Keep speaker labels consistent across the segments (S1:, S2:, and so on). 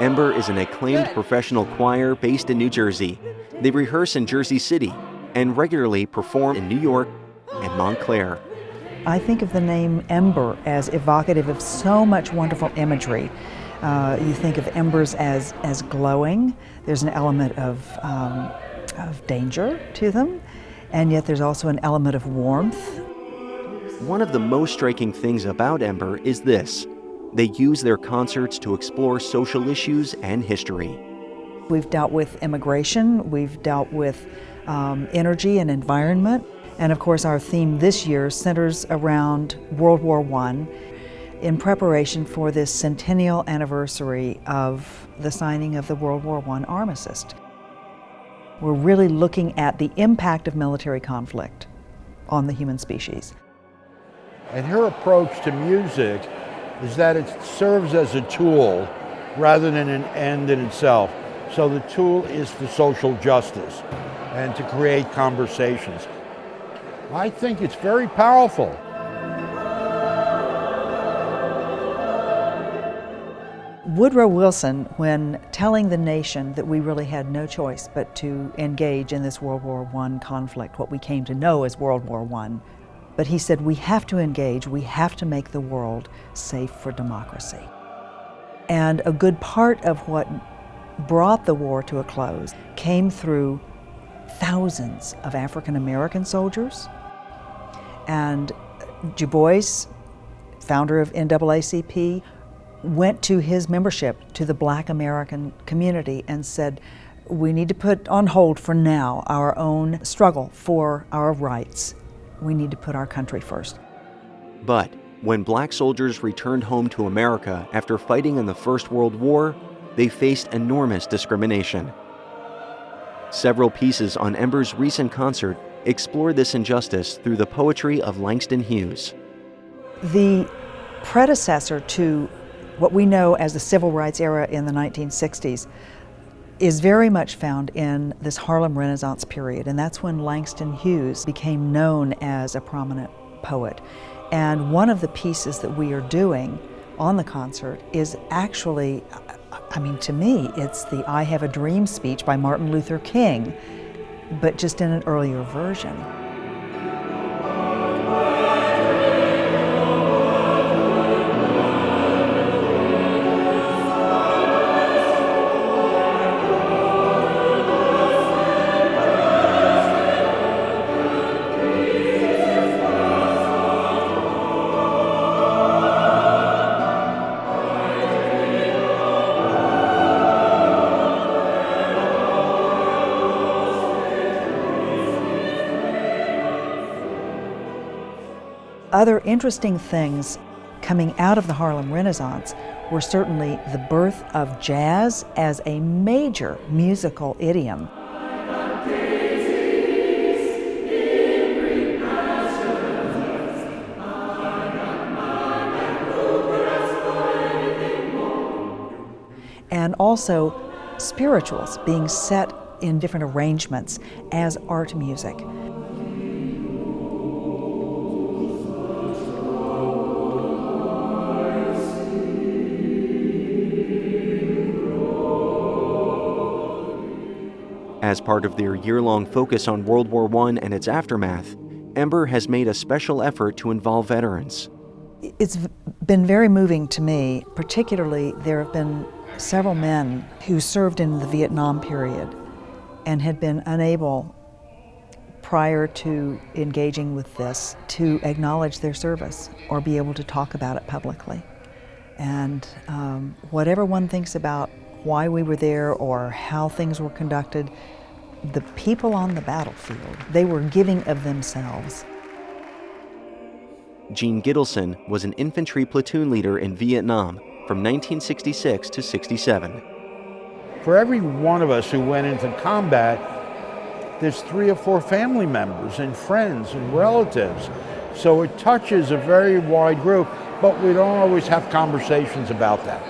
S1: Ember is an acclaimed professional choir based in New Jersey. They rehearse in Jersey City and regularly perform in New York and Montclair.
S2: I think of the name Ember as evocative of so much wonderful imagery. You think of embers as glowing. There's an element of danger to them, and yet there's also an element of warmth.
S1: One of the most striking things about Ember is this: they use their concerts to explore social issues and history.
S2: We've dealt with immigration, we've dealt with energy and environment, and of course our theme this year centers around World War I in preparation for this centennial anniversary of the signing of the World War I armistice. We're really looking at the impact of military conflict on the human species.
S3: And her approach to music is that it serves as a tool rather than an end in itself. So the tool is for social justice and to create conversations. I think it's very powerful.
S2: Woodrow Wilson, when telling the nation that we really had no choice but to engage in this World War I conflict, what we came to know as World War I, but he said we have to engage, we have to make the world safe for democracy. And a good part of what brought the war to a close came through thousands of African American soldiers. And Du Bois, founder of NAACP, went to his membership, to the Black American community, and said, we need to put on hold for now our own struggle for our rights. We need to put our country first.
S1: But when Black soldiers returned home to America after fighting in the First World War, they faced enormous discrimination. Several pieces on Ember's recent concert explore this injustice through the poetry of Langston Hughes.
S2: The predecessor to what we know as the Civil Rights era in the 1960s is very much found in this Harlem Renaissance period, and that's when Langston Hughes became known as a prominent poet. And one of the pieces that we are doing on the concert is actually, to me, it's the I Have a Dream speech by Martin Luther King, but just in an earlier version. Other interesting things coming out of the Harlem Renaissance were certainly the birth of jazz as a major musical idiom. And also spirituals being set in different arrangements as art music.
S1: As part of their year-long focus on World War I and its aftermath, Ember has made a special effort to involve veterans.
S2: It's been very moving to me. Particularly, there have been several men who served in the Vietnam period and had been unable, prior to engaging with this, to acknowledge their service or be able to talk about it publicly. And whatever one thinks about why we were there or how things were conducted, the people on the battlefield, they were giving of themselves.
S1: Gene Gittleson was an infantry platoon leader in Vietnam from 1966 to 67.
S3: For every one of us who went into combat, there's 3 or 4 family members and friends and relatives. So it touches a very wide group, but we don't always have conversations about that.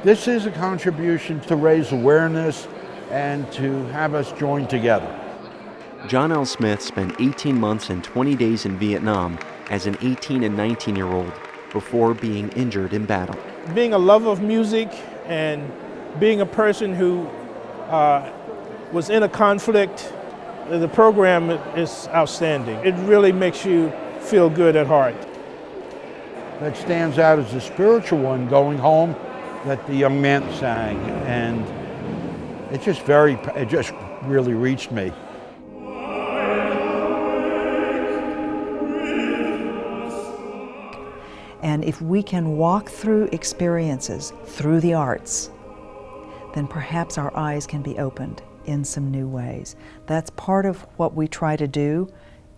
S3: This is a contribution to raise awareness and to have us join together.
S1: John L. Smith spent 18 months and 20 days in Vietnam as an 18 and 19-year-old before being injured in battle.
S4: Being a lover of music and Being a person who was in a conflict, the program is outstanding. It really makes you feel good at heart.
S3: That stands out as the spiritual one, Going Home, that the young man sang, and it just really reached me.
S2: And if we can walk through experiences through the arts, then perhaps our eyes can be opened in some new ways. That's part of what we try to do,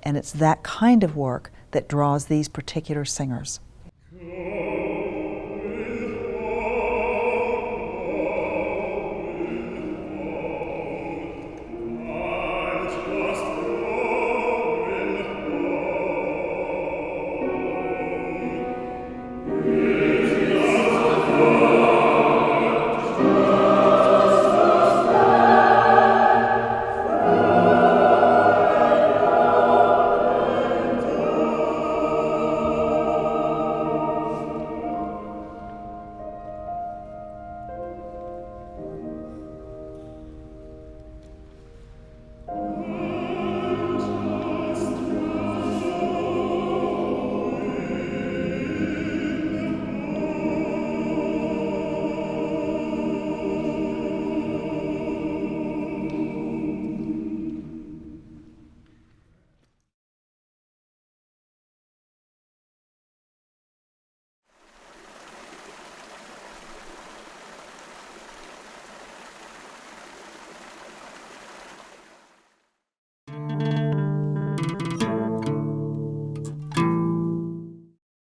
S2: and it's that kind of work that draws these particular singers.